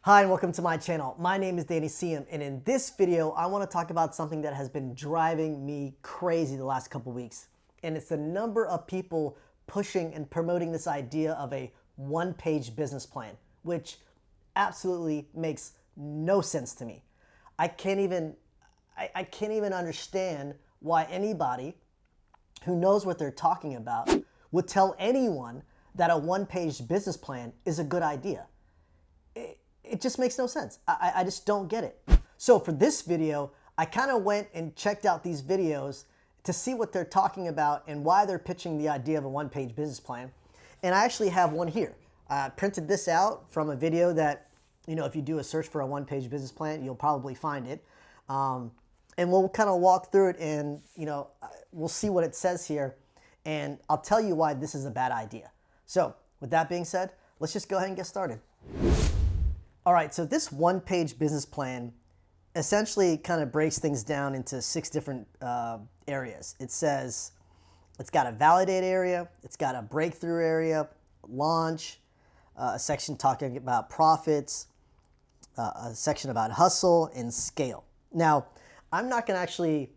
Hi and welcome to my channel. My name is Danny Siem, and in this video I want to talk about something that has been driving me crazy the last couple weeks. And it's the number of people pushing and promoting this idea of a one-page business plan, which absolutely makes no sense to me. I can't even understand why anybody who knows what they're talking about would tell anyone that a one-page business plan is a good idea. It just makes no sense. I just don't get it. So for this video, I kind of went and checked out these videos to see what they're talking about and why they're pitching the idea of a one-page business plan. And I actually have one here. I printed this out from a video that, if you do a search for a one-page business plan, you'll probably find it. And we'll kind of walk through it and, we'll see what it says here. And I'll tell you why this is a bad idea. So with that being said, let's just go ahead and get started. All right, so this one-page business plan essentially kind of breaks things down into 6 different areas. It says it's got a validate area, it's got a breakthrough area, launch, a section talking about profits, a section about hustle, and scale. Now, I'm not going to actually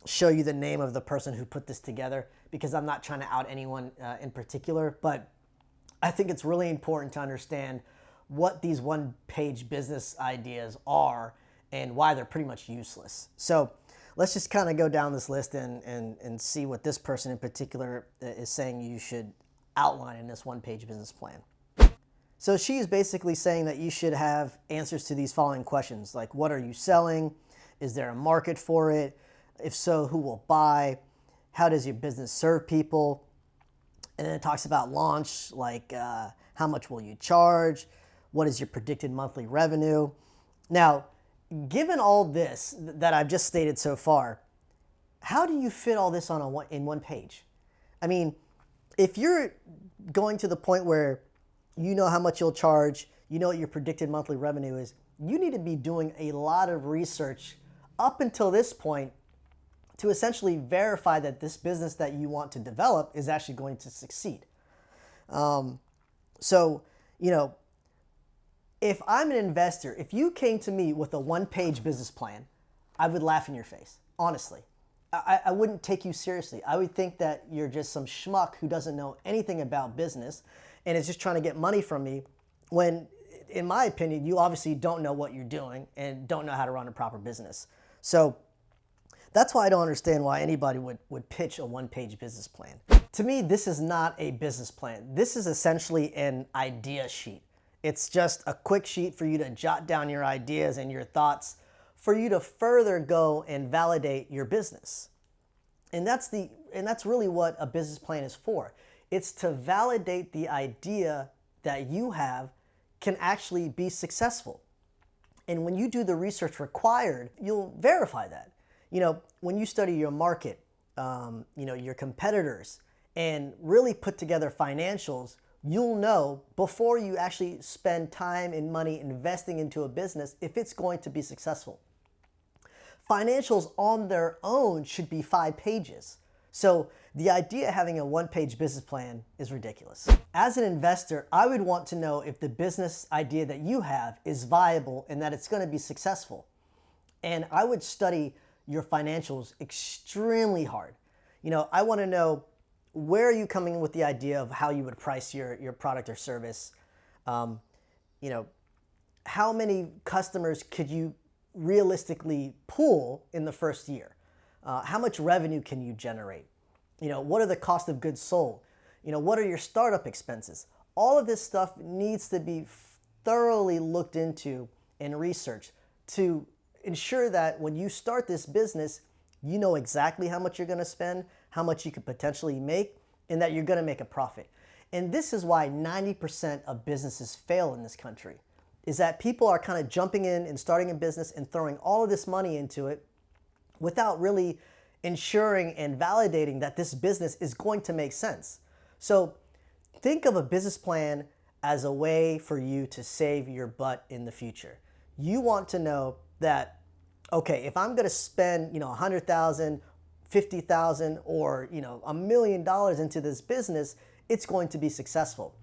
show you the name of the person who put this together because I'm not trying to out anyone in particular, but I think it's really important to understand what these one-page business ideas are and why they're pretty much useless. So let's just kind of go down this list and see what this person in particular is saying you should outline in this one-page business plan. So she is basically saying that you should have answers to these following questions, like what are you selling? Is there a market for it? If so, who will buy? How does your business serve people? And then it talks about launch, like how much will you charge? What is your predicted monthly revenue? Now, given all this that I've just stated so far, how do you fit all this in one page? I mean, if you're going to the point where you know how much you'll charge, you know what your predicted monthly revenue is, you need to be doing a lot of research up until this point to essentially verify that this business that you want to develop is actually going to succeed. If I'm an investor, if you came to me with a one-page business plan, I would laugh in your face, honestly. I wouldn't take you seriously. I would think that you're just some schmuck who doesn't know anything about business and is just trying to get money from me when, in my opinion, you obviously don't know what you're doing and don't know how to run a proper business. So that's why I don't understand why anybody would pitch a one-page business plan. To me, this is not a business plan. This is essentially an idea sheet. It's just a quick sheet for you to jot down your ideas and your thoughts for you to further go and validate your business. And that's really what a business plan is for. It's to validate the idea that you have can actually be successful. And when you do the research required, you'll verify that. When you study your market, your competitors, and really put together financials, you'll know before you actually spend time and money investing into a business if it's going to be successful. Financials on their own should be 5 pages. So the idea of having a one-page business plan is ridiculous. As an investor, I would want to know if the business idea that you have is viable and that it's going to be successful. And I would study your financials extremely hard. I want to know, where are you coming with the idea of how you would price your product or service? How many customers could you realistically pull in the first year? How much revenue can you generate? What are the cost of goods sold? What are your startup expenses? All of this stuff needs to be thoroughly looked into and researched to ensure that when you start this business, you know exactly how much you're going to spend, how much you could potentially make, and that you're going to make a profit. And this is why 90% of businesses fail in this country, is that people are kind of jumping in and starting a business and throwing all of this money into it without really ensuring and validating that this business is going to make sense. So think of a business plan as a way for you to save your butt in the future. You want to know that, okay, if I'm going to spend, $100,000, $50,000, or $1 million into this business, it's going to be successful.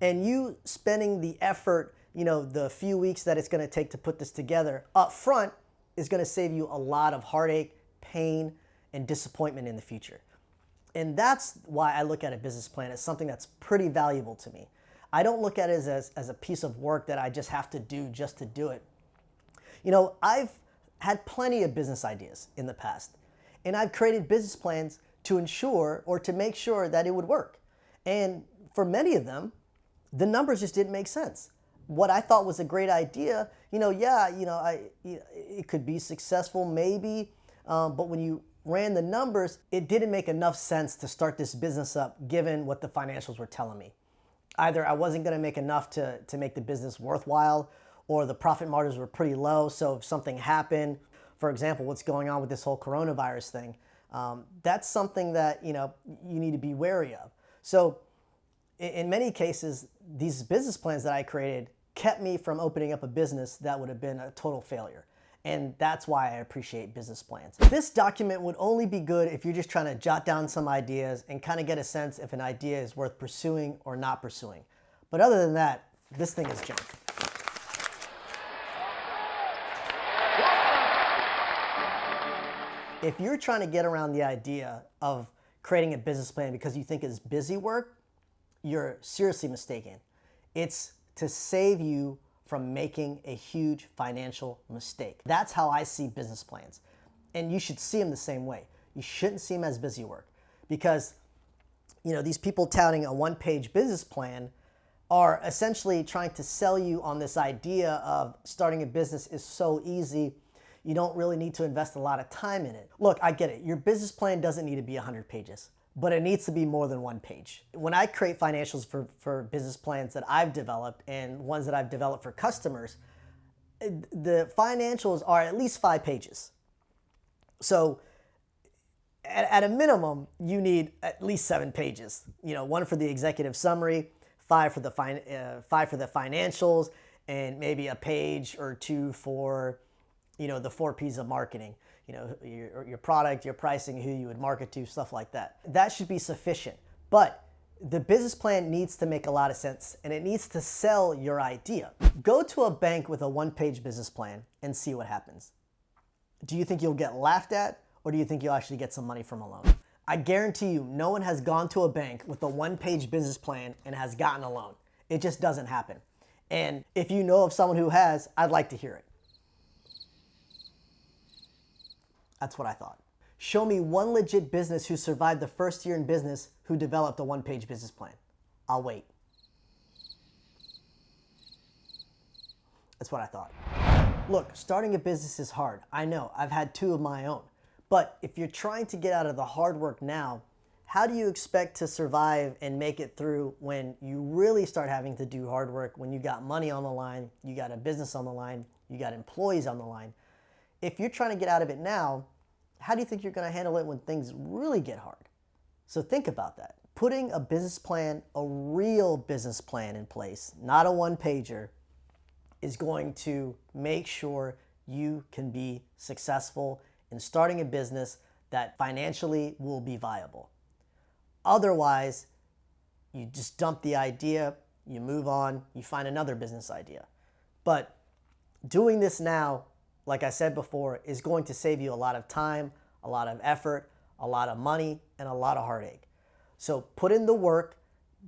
And you spending the effort, the few weeks that it's going to take to put this together up front is going to save you a lot of heartache, pain, and disappointment in the future. And that's why I look at a business plan as something that's pretty valuable to me. I don't look at it as a piece of work that I just have to do just to do it. I've had plenty of business ideas in the past, and I've created business plans to ensure or to make sure that it would work. And for many of them, the numbers just didn't make sense. What I thought was a great idea, it could be successful maybe, but when you ran the numbers, it didn't make enough sense to start this business up given what the financials were telling me. Either I wasn't going to make enough to make the business worthwhile, or the profit margins were pretty low, so if something happened, for example, what's going on with this whole coronavirus thing, that's something that you need to be wary of. So in many cases, these business plans that I created kept me from opening up a business that would have been a total failure. And that's why I appreciate business plans. This document would only be good if you're just trying to jot down some ideas and kind of get a sense if an idea is worth pursuing or not pursuing. But other than that, this thing is junk. If you're trying to get around the idea of creating a business plan because you think it's busy work, you're seriously mistaken. It's to save you from making a huge financial mistake. That's how I see business plans. And you should see them the same way. You shouldn't see them as busy work, because these people touting a one-page business plan are essentially trying to sell you on this idea of starting a business is so easy, you don't really need to invest a lot of time in it. Look, I get it. Your business plan doesn't need to be 100 pages. But it needs to be more than one page. When I create financials for business plans that I've developed and ones that I've developed for customers, the financials are at least 5 pages. So at a minimum, you need at least 7 pages. One for the executive summary, 5 for the financials, and maybe a page or 2 for the 4 P's of marketing. Your product, your pricing, who you would market to, stuff like that. That should be sufficient. But the business plan needs to make a lot of sense, and it needs to sell your idea. Go to a bank with a one-page business plan and see what happens. Do you think you'll get laughed at, or do you think you'll actually get some money from a loan? I guarantee you, no one has gone to a bank with a one-page business plan and has gotten a loan. It just doesn't happen. And if you know of someone who has, I'd like to hear it. That's what I thought. Show me one legit business who survived the first year in business who developed a one-page business plan. I'll wait. That's what I thought. Look, starting a business is hard. I know, I've had 2 of my own. But if you're trying to get out of the hard work now, how do you expect to survive and make it through when you really start having to do hard work, when you got money on the line, you got a business on the line, you got employees on the line? If you're trying to get out of it now, how do you think you're going to handle it when things really get hard? So think about that. Putting a business plan, a real business plan in place, not a one-pager, is going to make sure you can be successful in starting a business that financially will be viable. Otherwise, you just dump the idea, you move on, you find another business idea. But doing this now, like I said before, is going to save you a lot of time, a lot of effort, a lot of money, and a lot of heartache. So put in the work,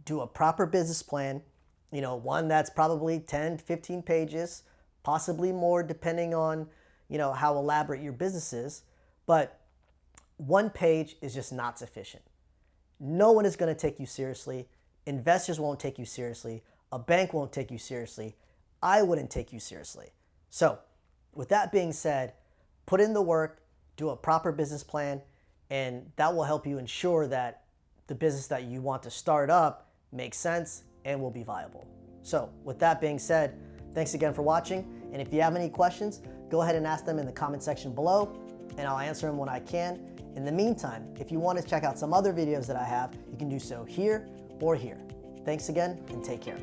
do a proper business plan, one that's probably 10, 15 pages, possibly more depending on, how elaborate your business is. But 1 page is just not sufficient. No one is going to take you seriously. Investors won't take you seriously. A bank won't take you seriously. I wouldn't take you seriously. So with that being said, put in the work, do a proper business plan, and that will help you ensure that the business that you want to start up makes sense and will be viable. So with that being said, thanks again for watching. And if you have any questions, go ahead and ask them in the comment section below, and I'll answer them when I can. In the meantime, if you want to check out some other videos that I have, you can do so here or here. Thanks again, and take care.